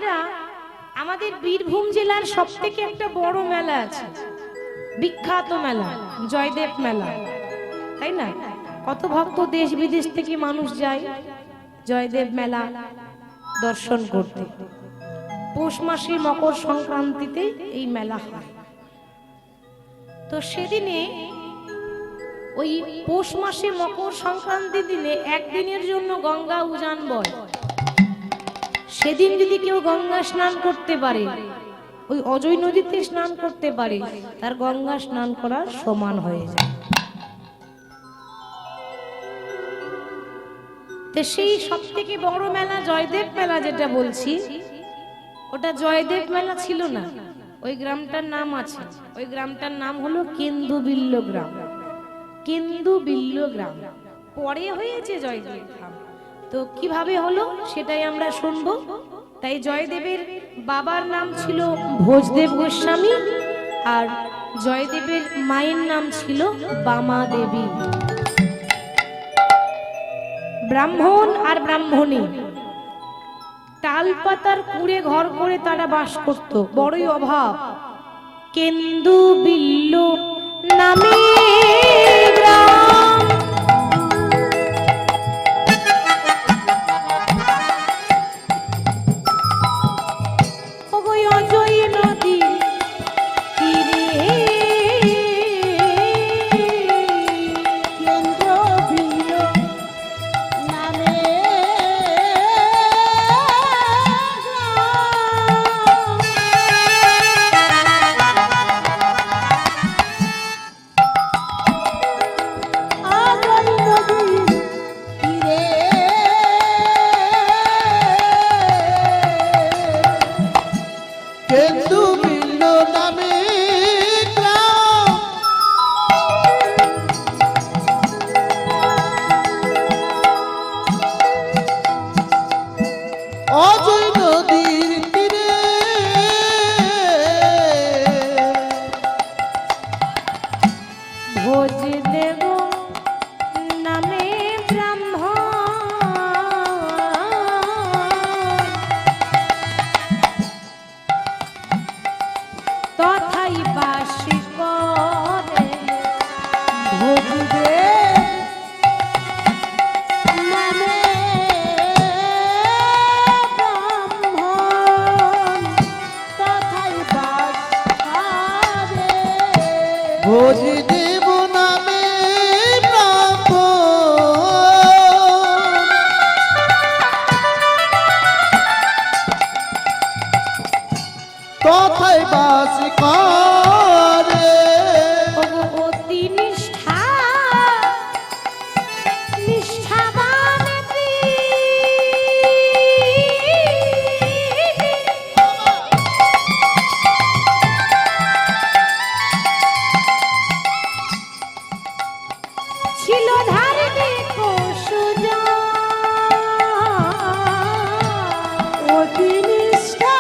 মায়েরা, আমাদের বীরভূম জেলার সবথেকে একটা বড় মেলা আছে, বিখ্যাত মেলা, জয়দেব মেলা, তাই না? কত ভক্ত দেশ বিদেশ থেকে মানুষ যায় জয়দেব মেলা দর্শন করতে। পৌষ মাসে মকর সংক্রান্তিতে এই মেলা হয়। তো সেদিনে ওই পৌষ মাসে মকর সংক্রান্তি দিনে একদিনের জন্য গঙ্গা উজান বয়। সেদিন যদি কেউ গঙ্গা স্নান করতে পারে, ওই অজয় নদীতে স্নান করতে পারে, তার গঙ্গা স্নান করার সমান হয়ে যায়। তো সেই সব থেকে বড় মেলা জয়দেব মেলা যেটা বলছি, ওটা জয়দেব মেলা ছিল না, ওই গ্রামটার নাম আছে, ওই গ্রামটার নাম হলো কেন্দুবিল্ল গ্রাম। কেন্দুবিল্ল গ্রাম পরে হয়েছে জয়দেব গ্রাম। তো কিভাবে হলো সেটাই আমরা শুনবো। তাই জয়দেবের বাবার নাম ছিল ভোজদেব গোস্বামী, আর জয়দেবের মায়ের নাম ছিল বামা দেবী। ব্রাহ্মণ আর ব্রাহ্মণী তাল পাতার কুড়ে ঘর করে তারা বাস করত, বড়ই অভাব। কেন্দুবিল্ল নামে গ্রাম, অজয় নদী তীরে কেন্দ্রবিল্ল নামে ভোজদেব নামে তথায় বাস করে। অতি নিষ্ঠা নিষ্ঠাবান ছিল ধার্মিক সুজা, অতি নিষ্ঠা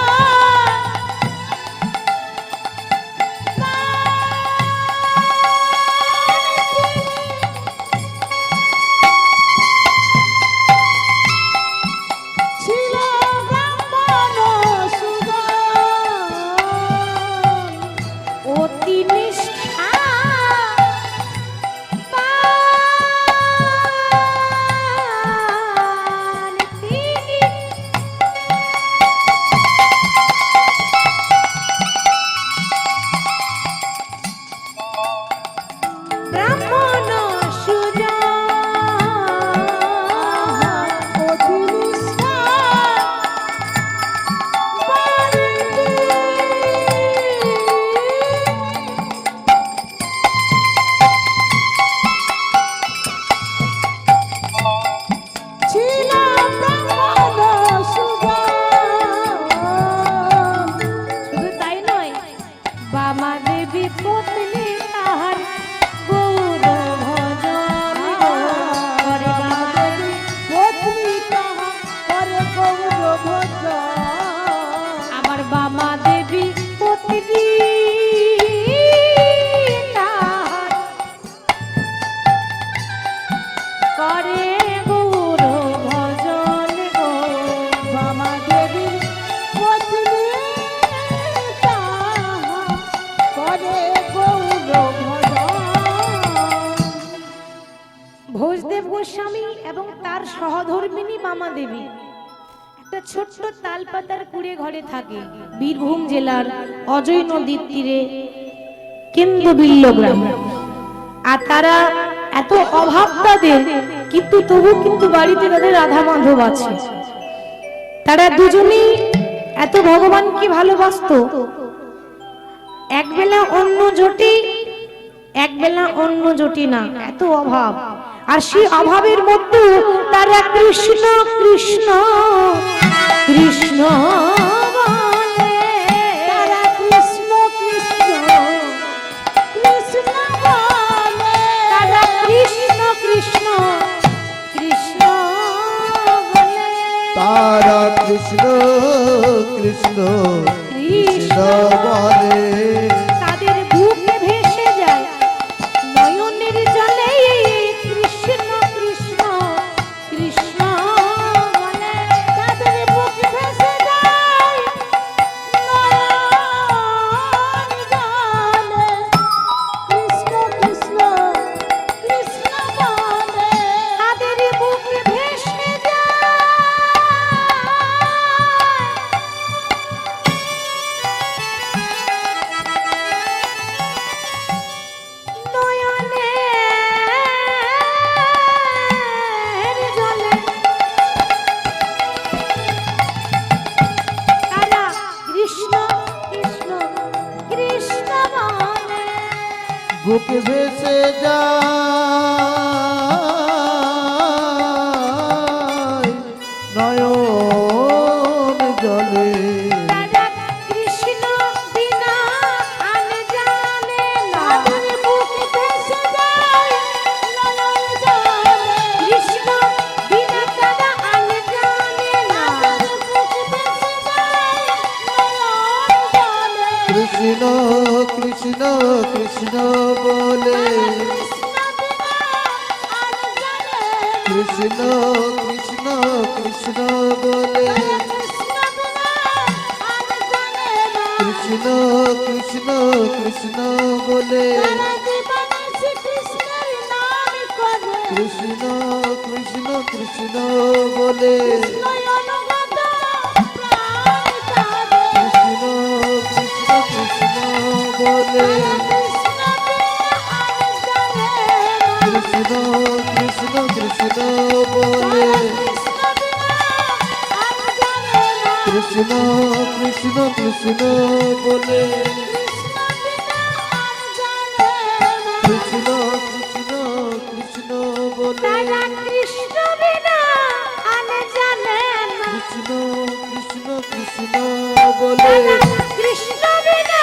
সহধর্মিনী বামা দেবী একটা ছোট্ট তালপাতার কুড়ে ঘরে থাকে বীরভূম জেলার অজয় নদীর তীরে কেন্দ্রবিল্ল গ্রামে। আর তারা এত অভাব তাদের, কিন্তু তবু কিন্তু বাড়িতে তাদের রাধা মাধব আছে। তারা দুজনেই এত ভগবানকে ভালোবাসতো, একবেলা অন্য জোটে একবেলা অন্য জোটে না, এত অভাব। আর সেই অভাবের মধ্যে তারা কৃষ্ণ কৃষ্ণ কৃষ্ণ বলে। তারা কৃষ্ণ কৃষ্ণ কৃষ্ণ বলে। তারা কৃষ্ণ কৃষ্ণ কৃষ্ণ বলে। তারা কৃষ্ণ কৃষ্ণ কৃষ্ণ বলে। তাদের বুকে ভেসে যায় নয়নের জলে কৃষ্ণ কৃষ্ণ কৃষ্ণ বলে। তাদের বুকে ভেসে যায় নয়নের জলে কৃষ্ণ কৃষ্ণ কৃষ্ণ বলে। তাদের বুকে ভেসে যায় নয়নের জলে। তারা কৃষ্ণ কৃষ্ণ কৃষ্ণ বলে। বুক ভেসে যায় নয়ন জলে। তারা কৃষ্ণ বিনা আন জানে না। তাদের বুকে ভেসে যায় নয়ন জলে। কৃষ্ণ বিনা তারা আন জানে না। তাদের বুকে ভেসে যায় নয়ন জলে। কৃষ্ণ কৃষ্ণ কৃষ্ণ বলে। কৃষ্ণ কৃষ্ণ কৃষ্ণ বলে। কৃষ্ণ কৃষ্ণ কৃষ্ণ বলে। কৃষ্ণ কৃষ্ণ কৃষ্ণ বলে। কৃষ্ণ কৃষ্ণ কৃষ্ণ বলে। কৃষ্ণ কৃষ্ণ কৃষ্ণ বলে। কৃষ্ণ কৃষ্ণ কৃষ্ণ বলে। কৃষ্ণ কৃষ্ণ কৃষ্ণ বলে। কৃষ্ণ বিনা আন জানে না। কৃষ্ণ কৃষ্ণ কৃষ্ণ বলে। কৃষ্ণ বিনা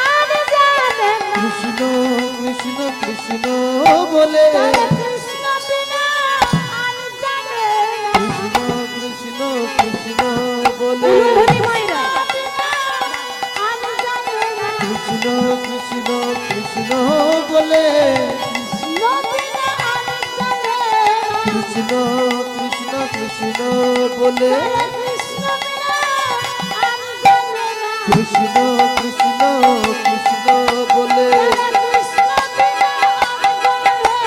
আন জানে না। কৃষ্ণ কৃষ্ণ কৃষ্ণ বলে। কৃষ্ণ বিনা আন জানে না। কৃষ্ণ কৃষ্ণ কৃষ্ণ বলে। উলুধ্বনি মাইরা। আন জানে না। কৃষ্ণ কৃষ্ণ কৃষ্ণ বলে। কৃষ্ণ বিনা আন জানে না। কৃষ্ণ কৃষ্ণ কৃষ্ণ বলে। কৃষ্ণ বিনা আন জানে না। কৃষ্ণ কৃষ্ণ কৃষ্ণ বলে। কৃষ্ণ বিনা আন জানে না।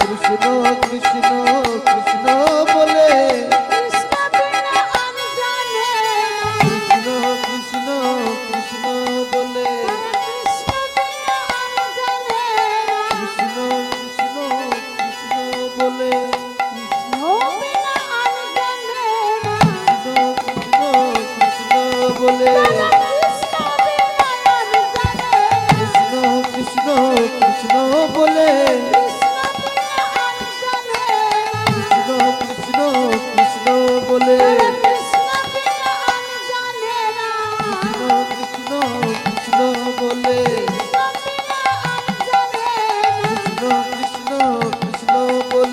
কৃষ্ণ কৃষ্ণ কৃষ্ণ বলে। কৃষ্ণ বিনা আন জানে না। কৃষ্ণ কৃষ্ণ কৃষ্ণ বলে। কৃষ্ণ বিনা আন জানে না। কৃষ্ণ কৃষ্ণ কৃষ্ণ বলে। কৃষ্ণ বিনা আন জানে না। কৃষ্ণ কৃষ্ণ কৃষ্ণ বলে। কৃষ্ণ বিনা আন জানে না। কৃষ্ণ কৃষ্ণ কৃষ্ণ বলে। কৃষ্ণ কৃষ্ণ কৃষ্ণ বলে। কৃষ্ণ কৃষ্ণ কৃষ্ণ বলে।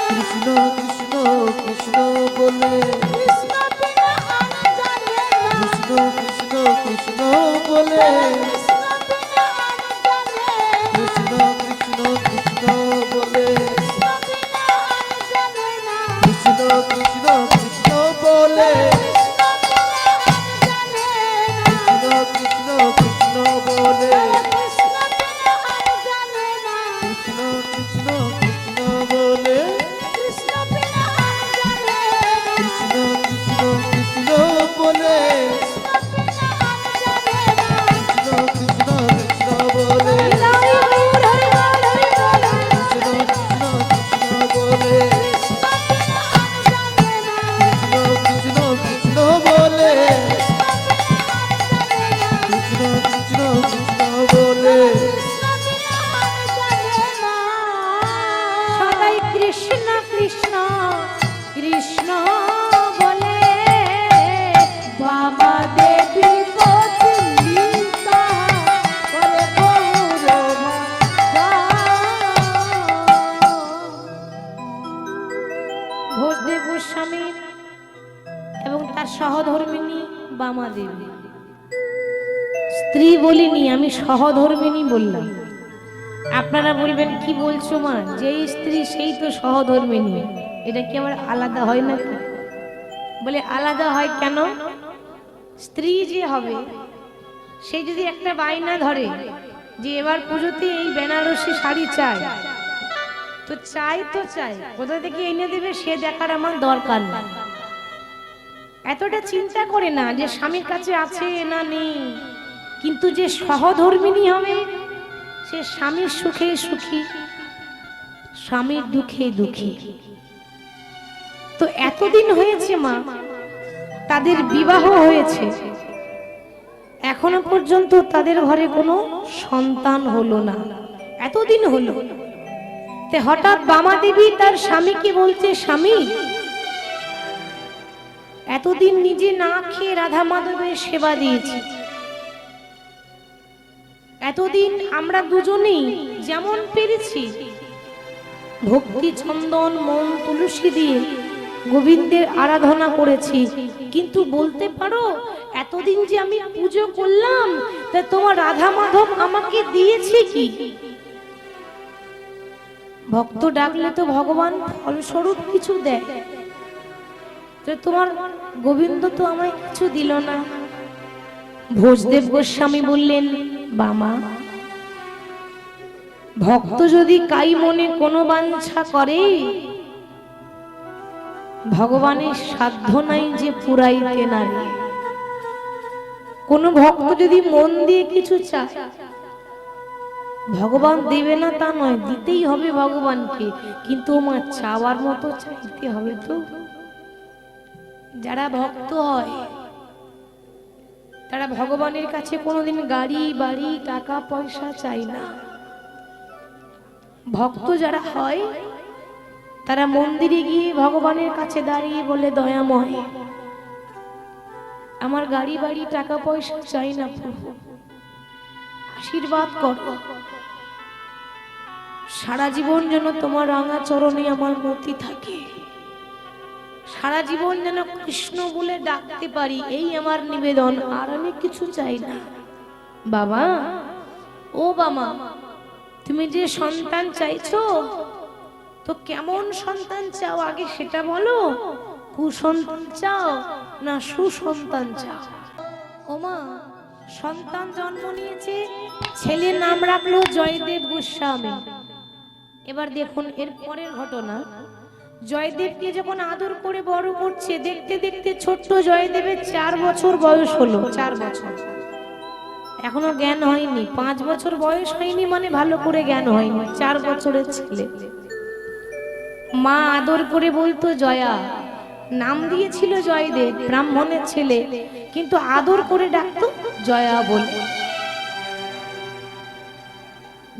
কৃষ্ণ কৃষ্ণ কৃষ্ণ বলে। কৃষ্ণ কৃষ্ণ কৃষ্ণ বলে। কৃষ্ণ কৃষ্ণ কৃষ্ণ বলে। কৃষ্ণ কৃষ্ণ কৃষ্ণ বলে। কৃষ্ণ কৃষ্ণ কৃষ্ণ বলে। কৃষ্ণ কৃষ্ণ কৃষ্ণ বলে। কৃষ্ণ কৃষ্ণ কৃষ্ণ বলে। তার সহধর্মিণী বামা দেবী। স্ত্রী বলিনি, আমি সহধর্মিণী বললাম। আপনারা বলবেন কি বলছো মা, যেই স্ত্রী সেই তো সহধর্মিণী, এটা কি আবার আলাদা হয় নাকি? বলে আলাদা হয় কেন? স্ত্রী যে হবে সে যদি একটা বায়না ধরে যে এবার পুজোতে এই বেনারসি শাড়ি চাই, তো চাই কোথা থেকে এনে দেবে সে দেখার আমার দরকার না। এতটা চিন্তা করে না যে স্বামীর কাছে আছে না নেই। কিন্তু যে সহধর্মিণী হবে সে স্বামীর সুখে সুখী, স্বামীর দুঃখে দুঃখী। তো এতদিন হয়েছে মা, তাদের বিবাহ হয়েছে, এখনো পর্যন্ত তাদের ঘরে কোনো সন্তান হলো না। এতদিন হলো, তে হঠাৎ বামা দেবী তার স্বামীকে বলছে, স্বামী, এতদিন নিজে না খেয়ে রাধা মাধবের সেবা দিয়েছি, এতদিন আমরা দুজনেই যেমন পেরেছি ভক্তি চন্দন মন তুলসী দিয়ে গোবিন্দের আরাধনা করেছি, কিন্তু বলতে পারো এতদিন যে আমি পুজো করলাম তা তোমার রাধা মাধব আমাকে দিয়েছে কি? ভক্ত ডাকলে তো ভগবান ফলস্বরূপ কিছু দেয়, তো তোমার গোবিন্দ তো আমায় কিছু দিল না। ভোজদেব গোস্বামী বললেন, বামা, ভক্ত যদি কাই মনে কোনো বাঞ্ছা করে, ভগবানের সাধ্য নাই যে পুরাইতে নারে। কোন ভক্ত যদি মন দিয়ে কিছু চায়, ভগবান দেবে না তা নয়, দিতেই হবে ভগবানকে, কিন্তু আমার চাওয়ার মতো চাইতে হবে। তো যারা ভক্ত হয় তারা ভগবানের কাছে কোনোদিন গাড়ি বাড়ি টাকা পয়সা চায় না। ভক্ত যারা হয় তারা মন্দিরে গিয়ে ভগবানের কাছে দাঁড়িয়ে বলে, দয়াময়, আমার গাড়ি বাড়ি টাকা পয়সা চাই না প্রভু, আশীর্বাদ করো, সারা জীবন যেন তোমার রাঙা চরণে আমার মতি থাকে, সারা জীবন যেন কৃষ্ণ বলে ডাকতে পারি, এই আমার নিবেদন, আর আমি কিছু চাই না। বাবা, ও বাবা, তুমি যে সন্তান চাইছো তো কেমন সন্তান চাও আগে সেটা বলো, কুসন্তান চাও না সুসন্তান চাও? ও মা, সন্তান জন্ম নিয়েছে, ছেলের নাম রাখলো জয়দেব গোস্বামী। এবার দেখুন এর পরের ঘটনা। জয়দেবকে যখন আদর করে বড় করছে, দেখতে দেখতে ছোট্ট জয়দেবের 4 বছর বয়স হলো। 4 বছর, এখনো জ্ঞান হয়নি। 5 বছর বয়স হয়নি মানে ভালো করে জ্ঞান হয়নি। 4 বছরের ছেলে। মা আদর করে বলতো জয়া, নাম দিয়েছিল জয়দেব, ব্রাহ্মণের ছেলে, কিন্তু আদর করে ডাকতো জয়া বলে।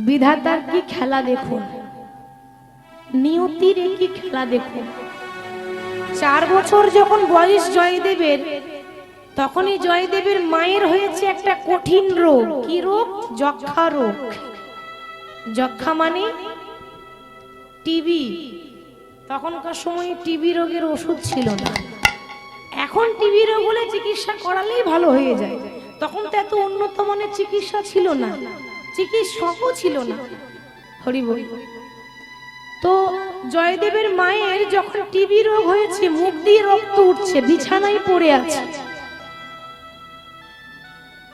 বিধাতার কি খেলা দেখুন, নিয়তির কি খেলা দেখুন। 4 বছর যখন বয়স জয়দেবের, তখনই জয়দেবের মায়ের হয়েছে একটা কঠিন রোগ। কি রোগ? যক্ষা রোগ। যক্ষা মানে টিবি। তখনকার সময়ে টিবি রোগের ওষুধ ছিল না। এখন টিবি রোগ হলে চিকিৎসা করালেই ভালো হয়ে যায়। তখন তো এত উন্নত মানের চিকিৎসা ছিল না, চিকিৎসকও ছিল না। হরি বল। তো জয়দেবের মায়ের যখন টিবি রোগ হয়েছে, মুখ দিয়ে রক্ত উঠছে, বিছানায় পড়ে আছে।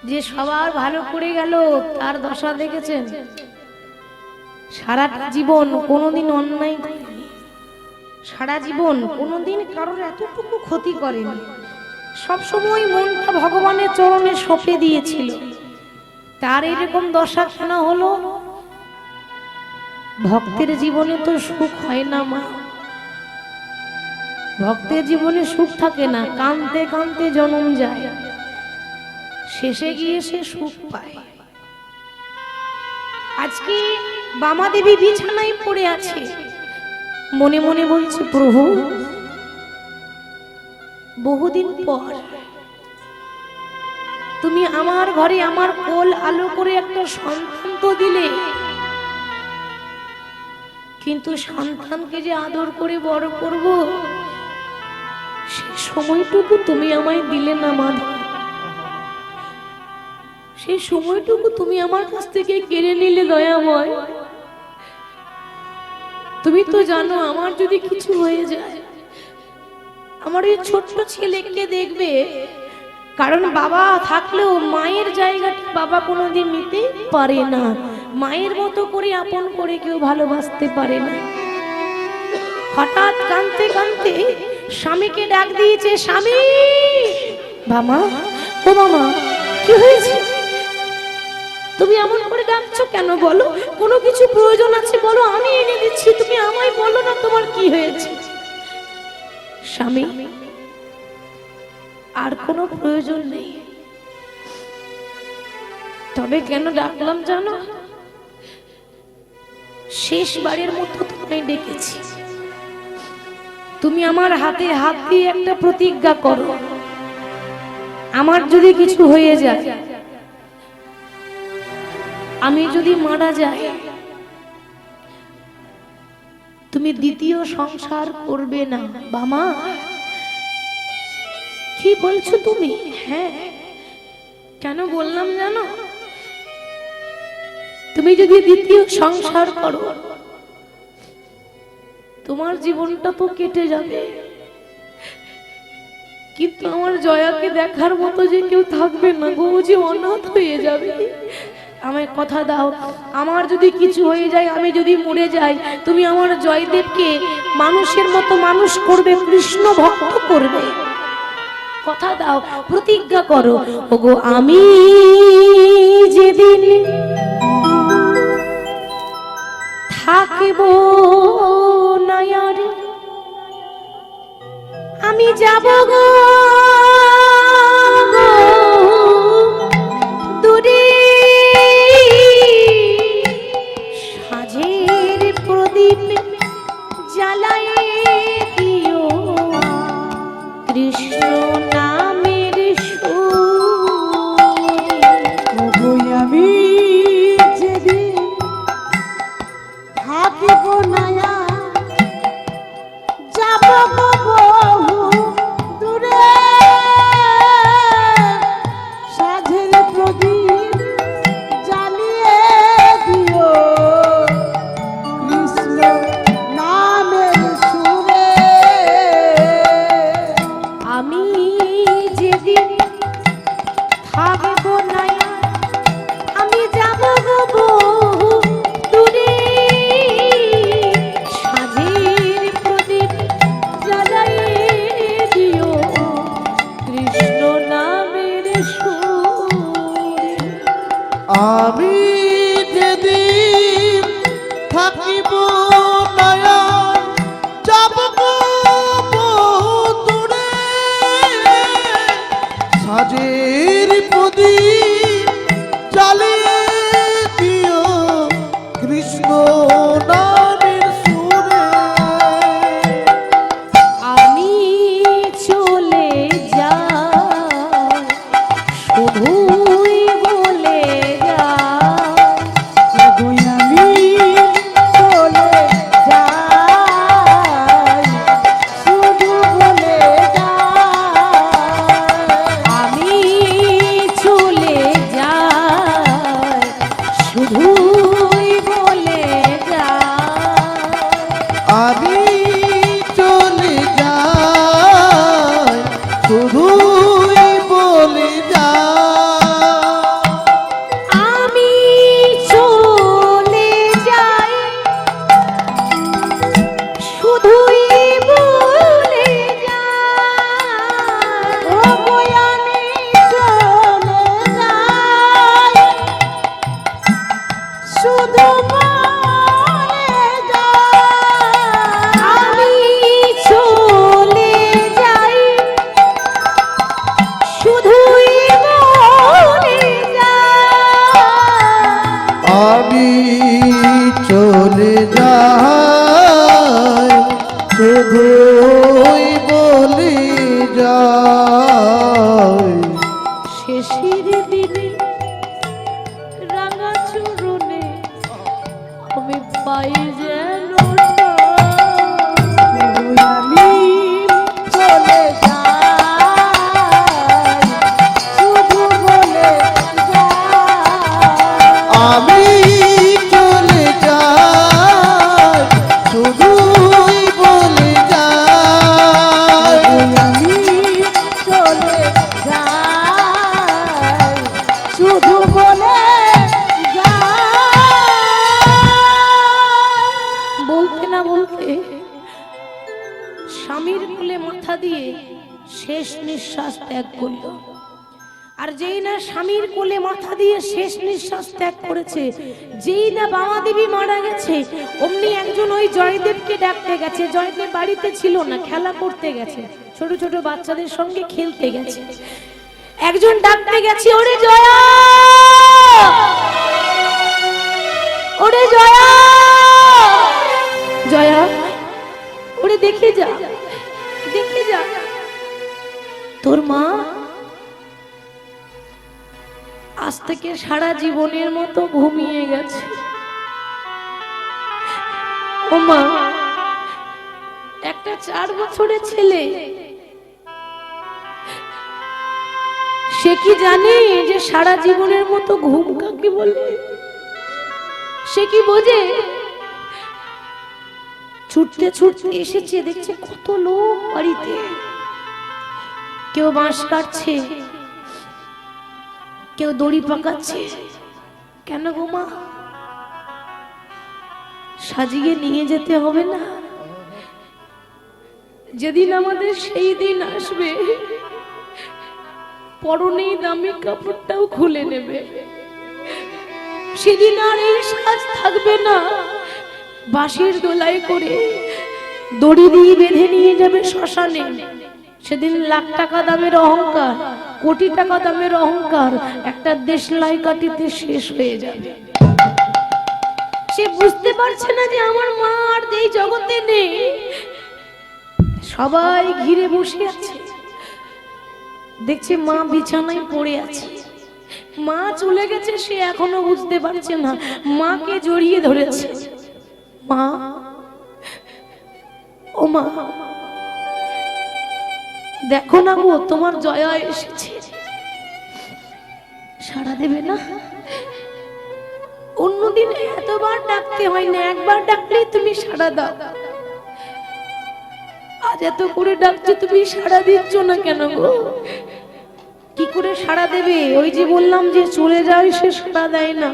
যে সবার ভালো করে গেল তার দশা দেখেছেন? সারা জীবন কোনোদিন অন্যায় করেনি, সারা জীবন কোনোদিন কারোর এতটুকু ক্ষতি করেনি, সবসময় মনটা ভগবানের চরণে সঁপে দিয়েছিল। তার এরকম দশা কেন হলো? ভক্তের জীবনে তো সুখ হয় না মা, ভক্তের জীবনে সুখ থাকে না, কাঁদতে কাঁদতে জন্ম যায়, শেষে গিয়ে সে সুখ পায়। আজকে বামা দেবী বিছানায় পড়ে আছে, মনে মনে বলছে, প্রভু, বহুদিন পর তুমি আমার ঘরে আমার কোল আলো করে একটা সন্তান তো দিলে, কিন্তু সন্তানকে যে আদর করে বড় করব সে সময়টুকু তুমি আমায় দিলে না মাধব, সেই সময়টুকু তুমি আমার কাছ থেকে কেড়ে নিলে দয়াময়। তুমি তো জানো আমার যদি কিছু হয়ে যায় আমার এই ছোট্ট ছেলেকে দেখবে, কারণ বাবা থাকলেও মায়ের জায়গাটা বাবা কোনোদিন নিতে পারে না, মায়ের মতো করে আপন করে কেউ ভালোবাসতে পারে না। হঠাৎ কাঁদতে কাঁদতে স্বামীকে ডাক দিয়েছে, স্বামী। বাবা, ও বাবা, কি হয়েছে? তুমি এমন করে ডাকছো কেন? বলো, কোনো কিছু প্রয়োজন আছে বলো, আমি এনে দিচ্ছি, তুমি আমায় বলো না তোমার কি হয়েছে। স্বামী, আর কোনো প্রয়োজন নেই, তবে কেন ডাকলাম জানো? শেষবারের মতো তোমায় ডেকেছি, তুমি আমার হাতে হাত দিয়ে একটা প্রতিজ্ঞা করো, আমার যদি কিছু হয়ে যায়, আমি যদি মারা যাই, তুমি দ্বিতীয় সংসার করবে না। বাবা, কি বলছো তুমি? হ্যাঁ, কেন বললাম জানো? তুমি যদি দ্বিতীয় সংসার করো তোমার জীবনটা তো কেটে যাবে, কিন্তু আমার জয়াকে দেখার মতো যে কেউ থাকবে না গো, যে অনাথ হয়ে যাবে। আমায় কথা দাও, আমার যদি কিছু হয়ে যায়, আমি যদি মরে যাই, তুমি আমার জয়দেবকে মানুষের মতো মানুষ করবে, কৃষ্ণ ভক্ত করবে। কথা দাও, প্রতিজ্ঞা করো। ওগো, আমি যেদিন থাকিব না আর, আমি যাব গো দূরে, সাজের প্রদীপ জ্বালায় দিও কৃষ্ণ নামের সুর। আমি যেদিন থাকিব না যাব বহু দূরে, সাঝের প্রদীপ জ্বালিয়ে দিও কৃষ্ণ নামের সুরে। আমি যেদিন থাকব না আমি যাব গো বহু দূরে, সাজের প্রদীপ জ্বালাইয়ে দিও কৃষ্ণ নামের সুরে। আমি যেদিন থাকিব না যাব গো বহু দূরে, সাজের প্রদীপ জ্বালিয়ে দিও কৃষ্ণ নামের সুরে। আমি চলে যাই শুধুই বলে যাই, আমি চলে যাই শুধু বলে যাই। আমি চলে যাই শুধুই বলে যাই। আমি চলে যাই শুধুই বলে যাই। আমি চলে যাই শুধুই বলে যাই। ও বই আমি চলে যাই শুধু বলে যাই। আমি চলে যাই শুধুই বলে যাই। আমি চলে যাই শুধুই বলে যাই। শেষের দিনে রাঙা চরণে আমি পাই যেন আমি চলে যাই শেষ নিঃশ্বাস ত্যাগ করলো। আর যেই না স্বামীর কোলে মাথা দিয়ে শেষ নিঃশ্বাস ত্যাগ করেছে, যেই না বামা দেবী মারা গেছে, অমনি একজন ওই জয়দেবকে ডাকতে গেছে। জয়দেব বাড়িতে ছিল না, খেলা করতে গেছে, ছোট ছোট বাচ্চাদের সঙ্গে খেলতে গেছে। একজন ডাকতে গেছে, ওরে জয়া, ওরে জয়া, জয়া, ওরে দেখে যা, দেখে যা, তোর মা আজ থেকে সারা জীবনের মতো ঘুমিয়ে গেছে। ও মা, একটা 4 বছরের ছেলে, সে কি জানে যে সারা জীবনের মতো ঘুম কাকে বলে? সে কি বোঝে? ছুটতে ছুটতে এসেছে, দেখছে কত লোক বাড়িতে, কেউ বাঁশ কাটছে, কেউ দড়ি পাকাচ্ছে। কেন গো মা, সাজিয়ে নিয়ে যেতে হবে না? যেদিন আমাদের সেই দিন আসবে, পরনেই দামি কাপড়টাও খুলে নেবে, সেদিন আর এই সাজ থাকবে না। বাঁশের দোলাই করে দড়ি দিয়ে বেঁধে নিয়ে যাবে শ্মশানে। সেদিন লাখ টাকা দামের অহংকার, কোটি টাকা দামের অহংকার একটা দেশলাই কাটিতে শেষ হয়ে যাবে। সে বুঝতে পারছে না যে আমার মা আর এই জগতে নেই। সবাই ঘিরে বসে আছে, দেখছে মা বিছানায় পড়ে আছে। মা চলে গেছে, সে এখনো বুঝতে পারছে না। মাকে জড়িয়ে ধরেছে, মা, ও মা, দেখো না গো, তোমার জয়া এসেছে, সাড়া দেবে না? অন্যদিন এতবার ডাকতে হয় না, একবার ডাকলেই তুমি সাড়া দাও। আজ এত করে ডাকছো, তুমি সাড়া দিচ্ছ না কেন গো? কি করে সাড়া দেবে? ওই যে বললাম যে চলে যায় সে সাড়া দেয় না,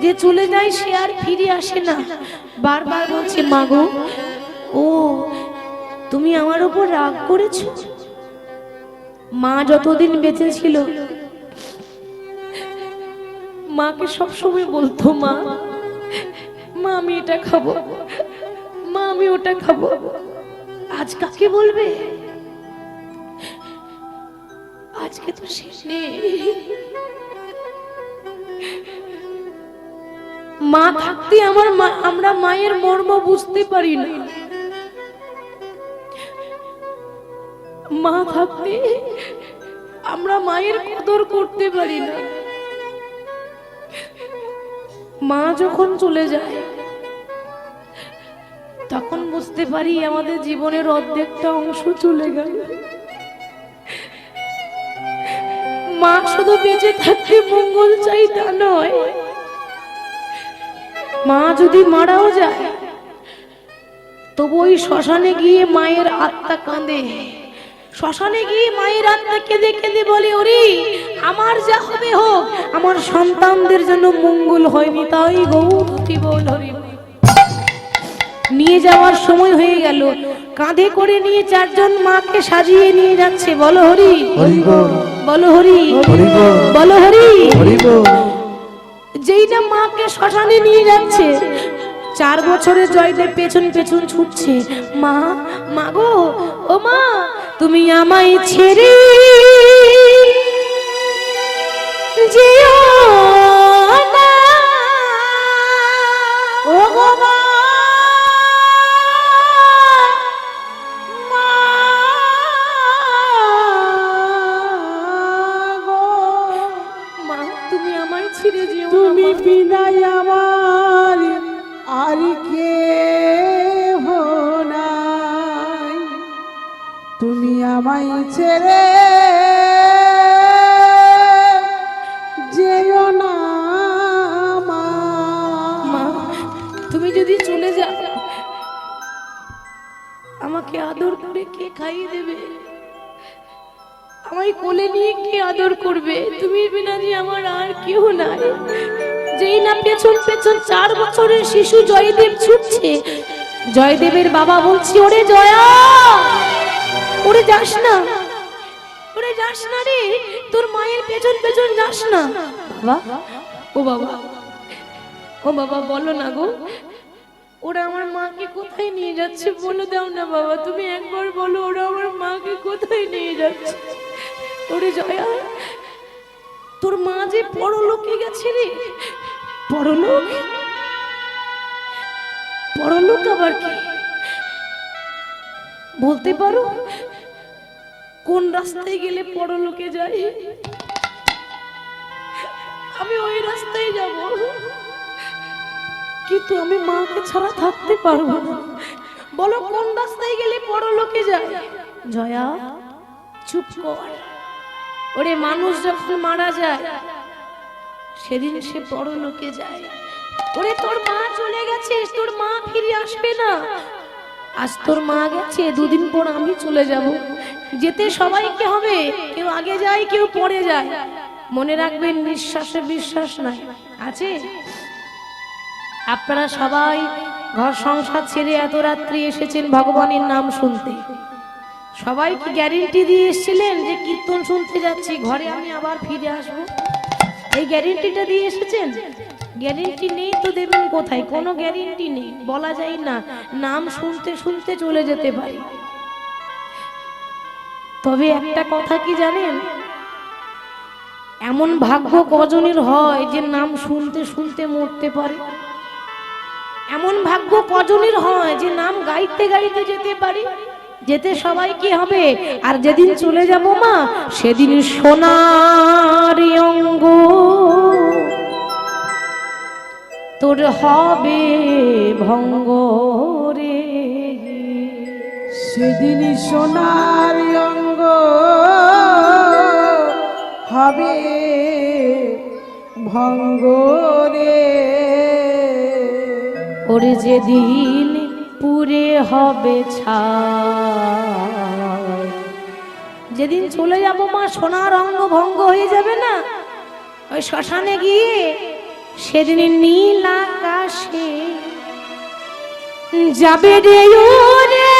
যে চলে যায় সে আর ফিরে আসে না। বারবার বলছে, মা গো, ও তুমি আমার উপর রাগ করেছো? মা যতদিন বেঁচে ছিল, মাকে সবসময় বলতো, মা, মা আমি এটা খাবো, মা আমি ওটা খাবো। আজ কাকে বলবে? আজকে তো শেষ নেই। মা থাকতে আমরা মায়ের মর্ম বুঝতে পারি না। মা থাকতে আমরা মায়ের কদর করতে পারি না। মা যখন চলে যায়, তখন বুঝতে পারি আমাদের জীবনের অর্ধেকটা অংশ চলে গেল। মা শুধু বেঁচে থাকতে মঙ্গল চাই তা নয়, মা যদি মারাও যায়, তবু ওই শ্মশানে গিয়ে মায়ের আত্মা কাঁদে। শ্মশানে গিয়ে মায়ের আত্মা কেঁদে কেঁদে বলে, ওরে আমার যা হবে হোক, আমার সন্তানদের জন্য মঙ্গল হয়নি, তাই গৌরী বল হরি। নিয়ে যাওয়ার সময় হয়ে গেল, কাঁধে করে নিয়ে 4 জন মাকে সাজিয়ে নিয়ে যাচ্ছে। বলো হরি, বলো হরি, বলো হরি। যেই না মাকে শ্মশানে নিয়ে যাচ্ছে, 4 বছরের জয়দেব পেছন পেছন ছুটছে। মা, মা গো, ও মা, তুমি আমায় ছেড়ে যেও না, ও গো মা, তুমি আমায় ছেড়ে যেও না। তুমি বিদায় আমার আর কে নাই, তুমি আমায় ছেড়ে যেও না মা। মা, তুমি যদি চলে যাও, আমাকে আদর করে কে খাইয়ে দেবে? আমায় কোলে নিয়ে কে আদর করবে? তুমি বিনা যে আমার আর কেউ নাই। যেই না পেছন পেছন 4 বছরের শিশু জয়দেব ছুটছে, জয়দেবের বাবা বলছে, ওরে জয়া, ওরে যাস না, ওরে যাস না রে, তোর মায়ের পেছন পেছন যাস না। বাবা, ও বাবা, ও বাবা বলো না গো, ওরা আমার মাকে কোথায় নিয়ে যাচ্ছে বলে দাও না বাবা, তুমি একবার বলো ওরা আমার মাকে কোথায় নিয়ে যাচ্ছে। ওরে জয়া, তোর মা যে পরলোকে গেছে রে। পরলোক? পরলোক আবার কি বলতে পারো? কোন রাস্তায় গেলে পরলোকে যাই? আমি ওই রাস্তায় যাব, কিন্তু আমি মাকে ছাড়া থাকতে পারবো না। বলো কোন রাস্তায় গেলে পরলোকে যায়? জয়া চুপ কর। ওরে মানুষ যখন মারা যায় সেদিন সে পরলোকে যায়। ওরে তোর মা চলে গেছে, তোর মা ফিরে আসবে না। আজ তোর মা গেছে, দুদিন পর আমি চলে যাব। যেতে সবাইকে হবে, কেউ আগে যায় কেউ পরে যায়। মনে রাখবেন নিঃশ্বাসে বিশ্বাস নাই আছে। আপনারা সবাই ঘর সংসার ছেড়ে এত রাত্রি এসেছেন ভগবানের নাম শুনতে। সবাই কি গ্যারেন্টি দিয়ে এসেছিলেন যে কীর্তন শুনতে যাচ্ছি, ঘরে আমি আবার ফিরে আসবো? এই গ্যারেন্টিটা দিয়ে এসেছেন? গ্যারেন্টি নেই তো দেবেন কোথায়? কোনো গ্যারেন্টি নেই, বলা যায় না। নাম শুনতে শুনতে চলে যেতে পারি। তবে একটা কথা কি জানেন, এমন ভাগ্য কজনের হয় যে নাম শুনতে শুনতে মরতে পারে? এমন ভাগ্য কজনের হয় যে নাম গাইতে গাইতে যেতে পারে? যেতে সবাই কি হবে, আর যেদিন চলে যাব মা, সেদিন সোনার অঙ্গ তোর হবে ভঙ্গ রে। সেদিন সোনার অঙ্গ হবে ভঙ্গ রে। ওরে যেদিন পুরে হবে ছাই, যেদিন চলে যাব মা, সোনার অঙ্গ ভঙ্গ হয়ে যাবে না? ওই শ্মশানে গিয়ে সেদিন নীল আকাশে যাবে রে ওরে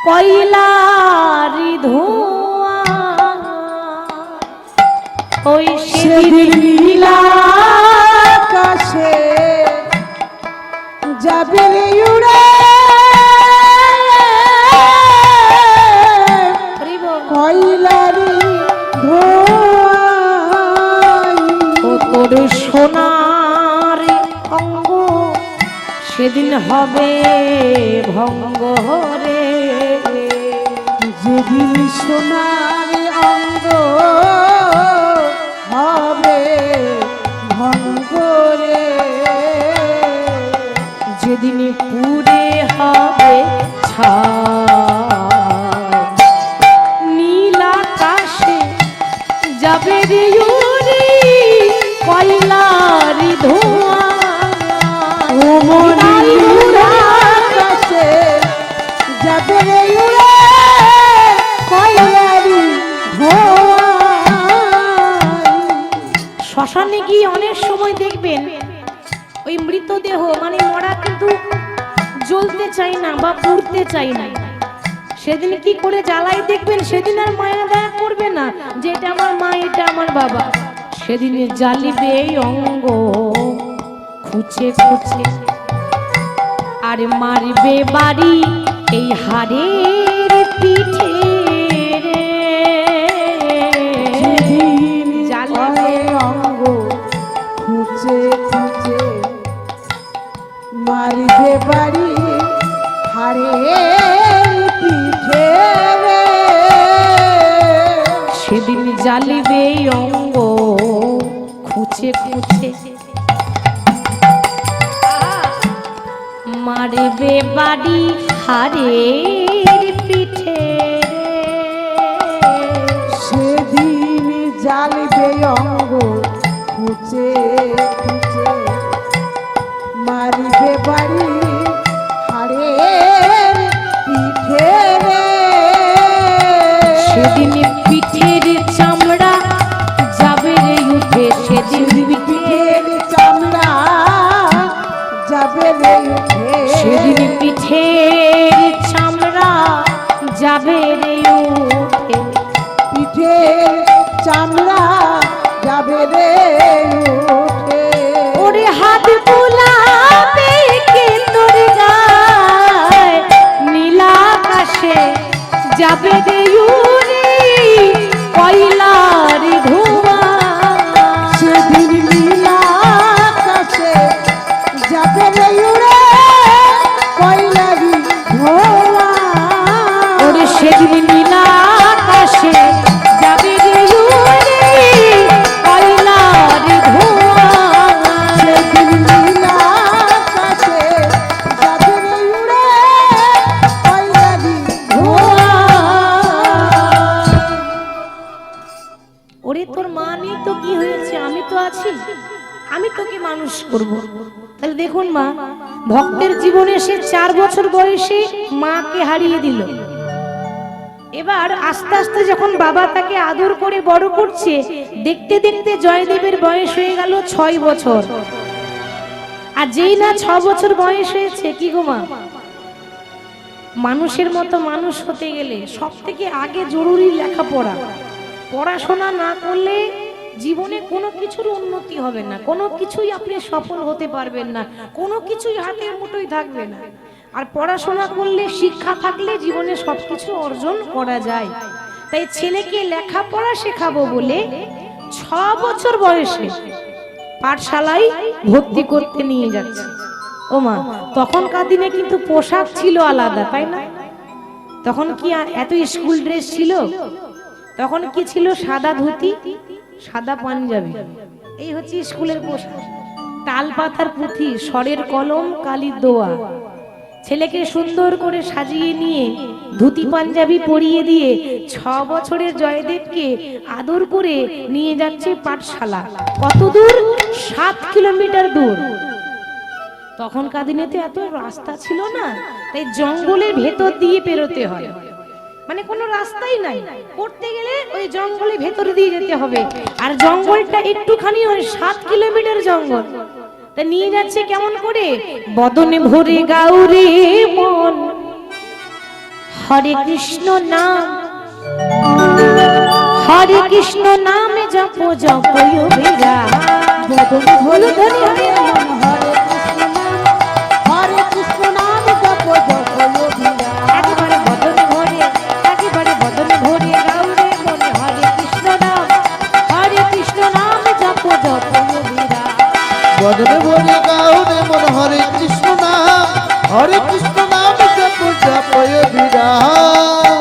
কয়লারি ধোঁয়া। ওই সেদিন নীল আকাশে যাবে রে উড়ে কয়লারি ধোঁয়ায়। ও তোর সোনার অঙ্গ সেদিন হবে ভঙ্গ রে। যেদিন সোনার অঙ্গ হবে ভঙ্গ রে। যেদিন পুরে হবে ছাই, নীল আকাশে যাবে রে উড়ে কয়লারি ধোঁয়া। ও নীল আকাশে যাবে রে উড়ে কয়লারি ধোঁয়ায়। শ্মশানে গিয়ে অনেক সময় দেখবেন ওই মৃতদেহ মানে মরা কিন্তু জ্বলতে চাই না বা পুড়তে চাই না। সেদিন কি করে জ্বালাই দেখবেন, সেদিন আর মায়া দয়া করবে না যে এটা আমার মা এটা আমার বাবা। সেদিন জ্বালিবে অঙ্গ খুঁচে খুঁচে, আর মারবে বাড়ি এই হাড়ের পিঠে রে। যেদিন জ্বালিবে অঙ্গ খুঁজে খুঁজে মারিবে বাড়ি হাড়ের পিঠে রে। সেদিন জ্বালিবে অঙ্গ খুঁচে খুঁচে, মারবে বাড়ি হাড়ের পিঠে রে। সেদিন জ্বালিবে অঙ্গ খুঁজে খুঁজে মারিবে বাড়ি হাড়ের পিঠে রে। সেদিন পিঠের চামড়া যাবে রে উঠে, সেদিন পিঠের চামড়া যাবে রে উঠে। সেদিন যাবে রে উঠে। পিঠের চামড়া যাবে রে উঠে। ওরে হাত বুলাবে কে তোর গায়, নীলা আকাশে যাবে রে উড়ে কয়লার ধোঁয়া। সেদিন নীলা আকাশে যাবে রে উড়ে কয়লারি ধোঁয়া। ওরে সেদিন নীলা আকাশে যাবে রে উড়ে কয়লার ধোঁয়া। সেদিন নীলা আকাশে যাবে রে উড়ে কয়লারি ধোঁয়া। ওরে তোর মা নেই তো কি হয়েছে, আমি তো আছি, আমি তোকে মানুষ করব। তাহলে দেখুন মা, ভক্তের জীবনে সে 4 বছর বয়সে মাকে হারিয়ে দিল। এবার আস্তে আস্তে যখন বাবা তাকে আদর করে বড় করছে, দেখতে দেখতে জয়দেবের বয়স হয়ে গেল 6 বছর। আর যেই না 6 বছর বয়স হয়েছে, কি গো মা, মানুষের মতো মানুষ হতে গেলে সব থেকে আগে জরুরি লেখাপড়া। পড়াশোনা না করলে জীবনে কোনো কিছুর উন্নতি হবে না, কোনো কিছুই আপনি সফল হতে পারবেন না, কোনো কিছুই হাতের মুঠোয় থাকবে না। আর পড়াশোনা করলে, শিক্ষা থাকলে জীবনে সবকিছু অর্জন করা যায়। তাই ছেলেকে লেখাপড়া শেখাবো বলে 6 বছর বয়সে পাঠশালায় ভর্তি করতে নিয়ে যাচ্ছে। ও মা, তখনকার দিনে কিন্তু পোশাক ছিল আলাদা, তাই না? তখন কি আর এত স্কুল ড্রেস ছিল? তখন কি ছিল? সাদা ধুতি, সাদা পাঞ্জাবি, এই হচ্ছে স্কুলের পোশাক। তাল পাতার পুঁথি, স্বরের কলম, কালির দোয়া। ছেলেকে সুন্দর করে সাজিয়ে নিয়ে ধুতি পাঞ্জাবি পরিয়ে দিয়ে 6 বছরের জয়দেবকে আদর করে নিয়ে যাচ্ছে পাঠশালা। কত দূর? 7 কিলোমিটার দূর। তখনকার দিনে তো এত রাস্তা ছিল না, তাই জঙ্গলের ভেতর দিয়ে পেরোতে হয়, মানে কোনো রাস্তাই নাই। পড়তে গেলে ওই জঙ্গলের ভেতরে দিয়ে যেতে হবে। আর জঙ্গলটা একটুখানি, ওই 7 কিলোমিটার জঙ্গল। তা নিয়ে যাচ্ছে কেমন করে? বদনে ভরে গাউরে মন, হরে কৃষ্ণ নাম, হরে কৃষ্ণ নামে জপ জপ বিরা। বদনে ভরে গাউরে মন, হরে কৃষ্ণ নাম জপ জপ বিরা। একেবারে বদনে ভরে, একেবারে বদনে ভরে গাউরে মন, হরে কৃষ্ণ নাম, হরে কৃষ্ণ নামে জপ জপ বিরা। বদনে ভরে গাউরে মন হরে কৃষ্ণ নাম, হরে কৃষ্ণ নাম জপ জপয় বিরাম।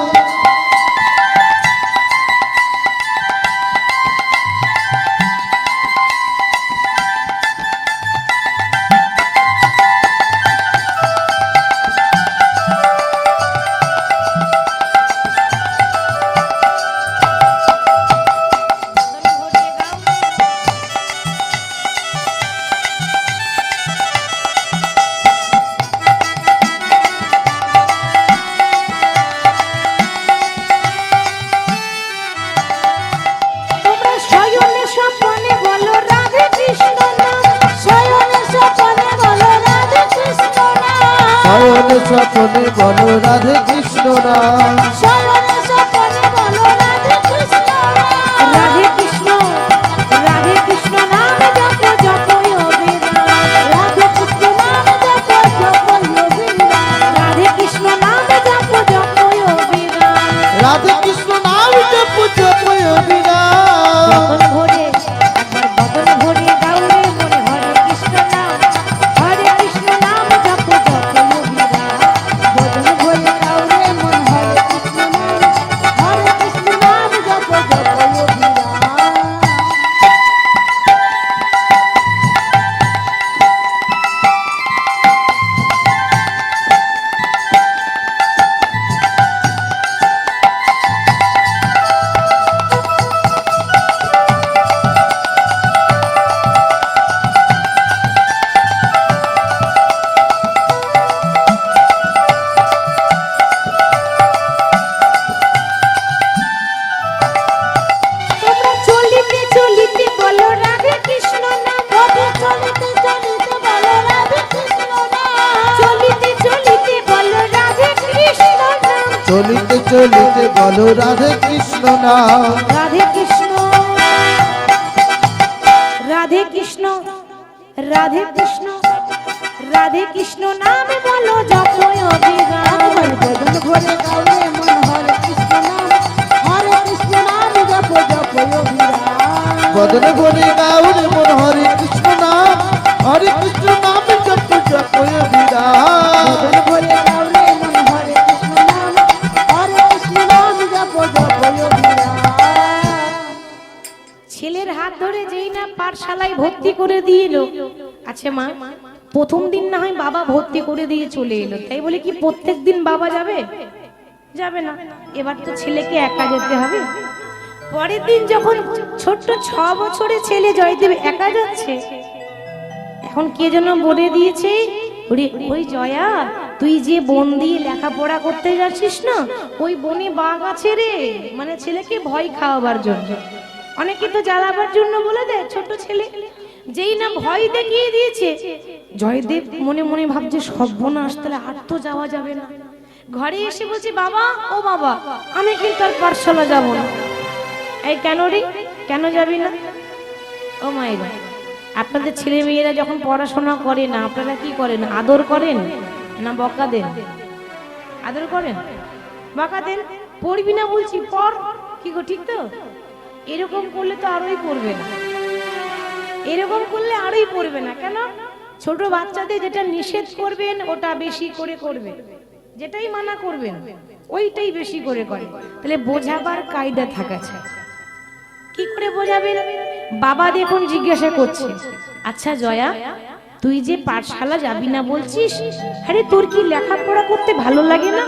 তোমরা শয়নে স্বপনে বলো রাধে কৃষ্ণ নাম, শয়নে স্বপনে বলো রাধে কৃষ্ণ নাম। শয়নে স্বপনে বলো রাধে কৃষ্ণ নাম, শয়নে স্বপনে বলো রাধে কৃষ্ণ নাম। রাধে কৃষ্ণ, রাধে কৃষ্ণ নাম জপ জপ বিরা। রাধে কৃষ্ণ নাম জপ জপ বিরা। রাধে কৃষ্ণ নাম জপ জপ বিরা। রাধে কৃষ্ণ নাম জপ জপয় বিরাম। বদন ভরে, একবার বদন ভরে গাউরে মনে, হরে কৃষ্ণ নাম, হরে কৃষ্ণ নাম জপ জপ বিরা। বদন ভরে গাউরে মন, হরে কৃষ্ণ নাম, হরে কৃষ্ণ নাম জপ জপ বিরা। তোমরা চলিতে চলিতে বলো রাধে কৃষ্ণ নাম, পথে চলিতে চলিতে বলো রাধে কৃষ্ণ নাম। চলিতে চলিতে বলো রাধে কৃষ্ণ নাম। চলিতে বলিতে বলো রাধে কৃষ্ণ নাম। রাধে কৃষ্ণ রাধে কৃষ্ণ রাধে কৃষ্ণ রাধে কৃষ্ণ নামে বলো জপয় অবিরাম। বদন ভরে গাওরে মন হরে কৃষ্ণ নাম, হরে কৃষ্ণ নাম জপ জপ অবিরাম। বদনে বলে গাউরে মন হরে কৃষ্ণ নাম, হরে কৃষ্ণ নাম জপ জপ বিরাম। বদন ভরে গাওরে মন হরে কৃষ্ণ নাম, হরে কৃষ্ণ নাম জপ জপ অবিরাম। ছেলের হাত ধরে যেই না পাঠশালায় ভর্তি করে দিয়ে এলো। আচ্ছা মা, প্রথম দিন না হয় বাবা ভর্তি করে দিয়ে চলে এলো, তাই বলে কি প্রত্যেক দিন বাবা যাবে? যাবে না। এবার তো ছেলেকে একা যেতে হবে। পরের দিন যখন ছোট্ট 6 বছরের ছেলে জয়দেব একা যাচ্ছে, এখন কে যেন বলে দিয়েছে, ওই জয়া, তুই যে বন দিয়ে লেখাপড়া করতে যাচ্ছিস না, ওই বনে বাঘ আছে রে। মানে ছেলেকে ভয় খাওয়াবার জন্য। অনেকে তো জ্বালাবার জন্য বলে দেয় ছোট ছেলে। যেই না ভয় দেখিয়ে দিয়েছে, জয়দেব মনে মনে ভাবছে সর্বনাশ, তাহলে আর তো যাওয়া যাবে না। ঘরে এসে বলছে, বাবা ও বাবা, আমি কিন্তু আর পাঠশালা যাব না। এই কেন রে, কেন যাবি না? ও মায়েরা, আপনাদের ছেলে মেয়েরা যখন পড়াশোনা করে না, আপনারা কি করেন? আদর করেন না বকা দেন? আদর করেন, বকা দেন? পড়বি না বলছি, পড়। কি গো, ঠিক তো? এরকম করলে তো আরোই পড়বে না। এরকম করলে আরোই পড়বে না। কেন? ছোট বাচ্চাদের যেটা নিষেধ করবেন ওটা বেশি করে করবে, যেটাই মানা করবেন ওইটাই বেশি করে করে। তাহলে বোঝাবার কায়দা থাকা চাই। কি করে বোঝাবেন? বাবা দেখুন জিজ্ঞাসা করছে, আচ্ছা জয়া, তুই যে পাঠশালা যাবি না বলছিস, আরে তোর কি লেখাপড়া করতে ভালো লাগে না?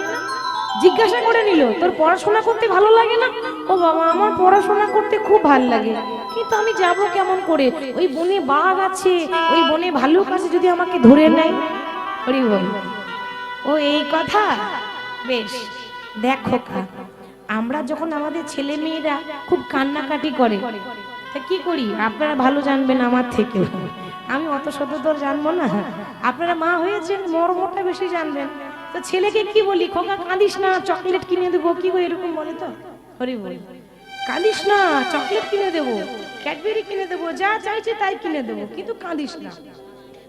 জিজ্ঞাসা করে নিল, তোর পড়াশোনা করতে ভালো লাগে না? ও বাবা, আমার পড়াশোনা করতে খুব ভালো লাগে, কিন্তু আমি যাব কেমন করে? ওই বনে বাঘ আছে, ওই বনে ভালুক আছে, যদি আমাকে ধরে নেয়। হরি বল। ও এই কথা, বেশ। দেখো আমরা যখন আমাদের ছেলে মেয়েরা খুব কান্নাকাটি করে, তা কি করি আপনারা ভালো জানবেন আমার থেকে। আমি অত শতদূর জানবো না, আপনারা মা হয়েছেন, মর্মটা বেশি জানবেন। তো ছেলেকে কি বলি, খোকা কাঁদিস না, চকলেট কিনে দেবো। কি গো, এরকম বলে তো? হরি বল। কাঁদিস না, চকলেট কিনে দেবো, ক্যাডবেরি কিনে দেবো, যা চাইছে তাই কিনে দেবো, কিন্তু কাঁদিস না,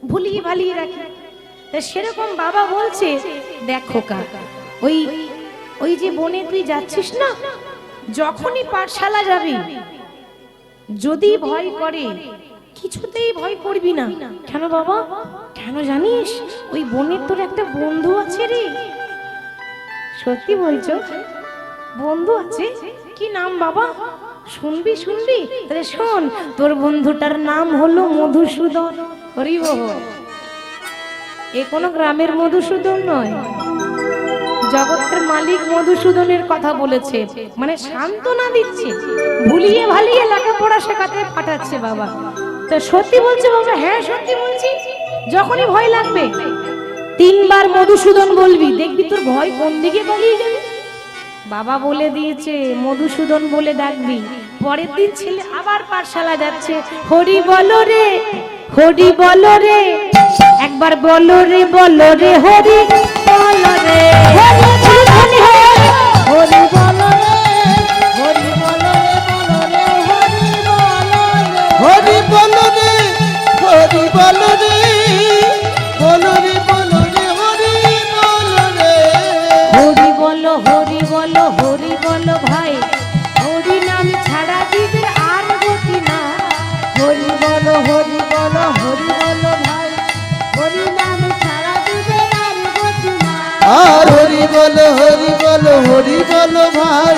ভুলিয়ে ভালিয়ে রাখি। তা সেরকম বাবা বলছে, দেখ খোকা, ওই ওই যে বনে তুই যাচ্ছিস না, যখনই পাঠশালা যাবি, যদি ভয় করে, কিছুতেই ভয় করবি না। কেন বাবা? কেন জানিস? ওই বনের তোর একটা বন্ধু আছে রে। সত্যি বলছো? বন্ধু আছে? কি নাম বাবা? শুনবি শুনবি? তাহলে শোন, তোর বন্ধুটার নাম হলো মধুসূদন। হরি বল। এ কোনো গ্রামের মধুসূদন নয়, জগতের মালিক মধুসূদনের কথা বলেছে। মানে সান্ত্বনা দিচ্ছে, ভুলিয়ে ভালিয়ে লেখাপড়া শেখাতে পাঠাচ্ছে বাবা। তো সত্যি বলছে বাবা? হ্যাঁ সত্যি বলছি। যখনই ভয় লাগবে 3 বার মধুসূদন বলবি, দেখবি তোর ভয় কোন দিকে পালিয়ে যাবে। বাবা বলে দিয়েছে, মধুসূদন বলে ডাকবি। পরের দিন ছেলে আবার পাঠশালা যাচ্ছে। হরি বলো রে, হরি বলো রে, একবার বলো রে, বলো রে, হরি বলো রে, হরি বলো রে, হরি বলো রে, হরি বলো রে, বলো রে, হরি বলো রে। হরি বলো রে, হরি বলো রে, বলো রে, বলো রে, হরি বলো রে। হরি বলো, হরি বলো, হরি বলো ভাই, হরি নাম ছাড়া দিবে আর গতি না। হরি বলো, হরি বলো, হরি বলো ভাই, হরি নাম ছাড়া দিবে আর গতি না। আর হরি বলো, হরি বলো, হরি বলো ভাই,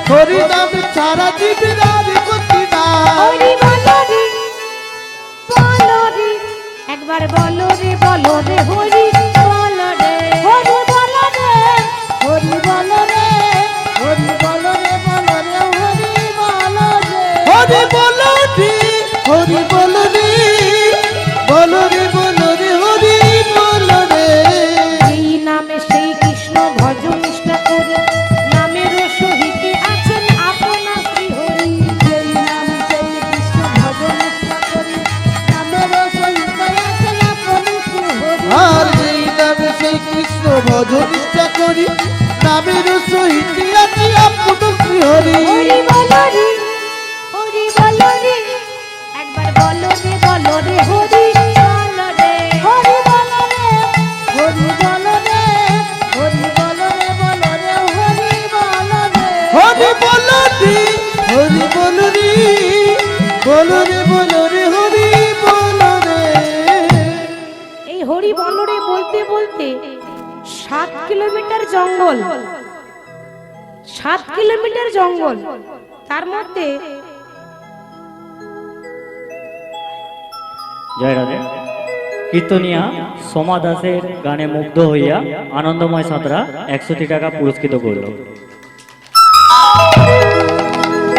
হরি নাম ছাড়া দিবি আর গতি না। হরি বলো রে, বলো রে, একবার বলো রে, বলো রে, হরি বলো রে, হরি বলো রে, হরি বলো রে, হরি বলো রে, বলো রে, হরি বলো রে। হরি বলো রে, হরি বলো রে, বলো রে, বলো রে, হরি বলো রে। এই নামে সেই কৃষ্ণ ভজ নিষ্ঠা করে, নামের সহিত আছেন আপনা শ্রী হরি। সেই নাম সেই কৃষ্ণ ভজ নিষ্ঠা করি, নামের সহিত আছেন আপনি শ্রী হরি। আর যেই নামে সেই কৃষ্ণ ভজ নিষ্ঠা করি, নামের সহিত আছে হরি হরি বলো রে, হরি বলো রে, একবার বলো রে, বলো রে, হরি বলো রে। হরি বলো রে, হরি বলো রে, হরি বলো রে, বলো রে, হরি বলো রে। হরি বলো রে হরি বলো রে বলো রে বলো রে হরি বলো রে। এই হরি বলো রে বলতে বলতে 7 কিলোমিটার জঙ্গল, 7 কিলোমিটার জঙ্গল, তার মধ্যে জয় রাধে। কীর্তনিয়া সোমা দাসের গানে মুগ্ধ হইয়া আনন্দময় সাঁতরা 100টি টাকা পুরস্কৃত করল।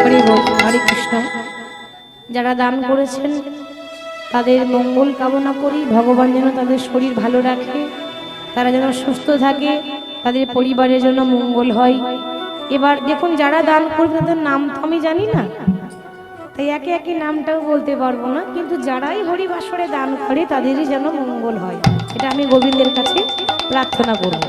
হরি বল, হরে কৃষ্ণ। যারা দান করেছেন তাদের মঙ্গল কামনা করি, ভগবান যেন তাদের শরীর ভালো রাখে, তারা যেন সুস্থ থাকে, তাদের পরিবারের জন্য মঙ্গল হয়। এবার দেখুন যারা দান করবে তাদের নাম তো আমি জানি না, তাই একে একে নামটাও বলতে পারবো না, কিন্তু যারাই হরিবাসরে দান করে তাদেরই যেন মঙ্গল হয়, এটা আমি গোবিন্দের কাছে প্রার্থনা করব।